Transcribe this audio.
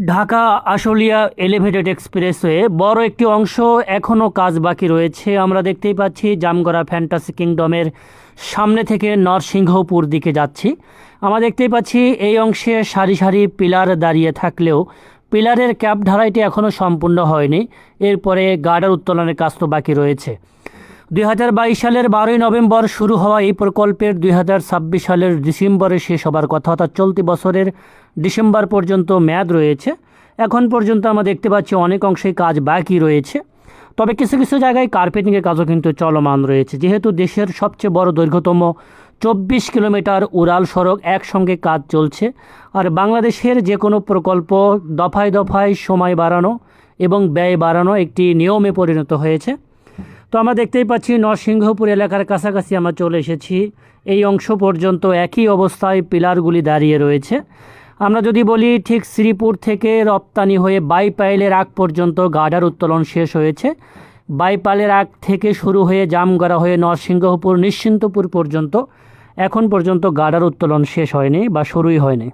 Dhaka Ashulia elevated expressway বড় একটি অংশ এখনও কাজ বাকি রয়েছে। আমরা দেখতেই পাচ্ছি জামগড়া ফ্যান্টাসি কিংডমের সামনে থেকে নরসিংহপুর দিকে যাচ্ছি। আমরা দেখতেই পাচ্ছি এই অংশে সারি সারি পিলার দাঁড়িয়ে থাকলেও পিলারের ক্যাপ ঢালাইটি এখনও সম্পূর্ণ হয়নি। এরপরে গার্ডার উত্তোলনের কাজ তো বাকি রয়েছে। 2022 সালের 12ই নভেম্বর শুরু হওয়া এই প্রকল্পের 2026 সালের ডিসেম্বরে শেষ হবার কথা, অর্থাৎ চলতি বছরের ডিসেম্বর পর্যন্ত মেয়াদ রয়েছে। এখন পর্যন্ত আমরা দেখতে পাচ্ছি অনেক অংশেই কাজ বাকি রয়েছে। তবে কিছু কিছু জায়গায় কার্পেটিংয়ের কাজও কিন্তু চলমান রয়েছে। যেহেতু দেশের সবচেয়ে বড় দৈর্ঘ্যতম 24 কিলোমিটার উড়াল সড়ক একসঙ্গে কাজ চলছে, আর বাংলাদেশের যে কোনো প্রকল্প দফায় দফায় সময় বাড়ানো এবং ব্যয় বাড়ানো একটি নিয়মে পরিণত হয়েছে। তো আমরা দেখতেই পাচ্ছি নরসিংহপুর এলাকার কাছাকাছি আমরা চলে এসেছি। এই অংশ পর্যন্ত একই অবস্থায় পিলারগুলি দাঁড়িয়ে রয়েছে। আমরা যদি বলি ঠিক শ্রীপুর থেকে রপ্তানি হয়ে বাইপাইলের আগ পর্যন্ত গার্ডার উত্তোলন শেষ হয়েছে। বাইপাইলের আগ থেকে শুরু হয়ে জামগড়া হয়ে নরসিংহপুর নিশ্চিন্তপুর পর্যন্ত এখন পর্যন্ত গার্ডার উত্তোলন শেষ হয়নি বা শুরুই হয়নি।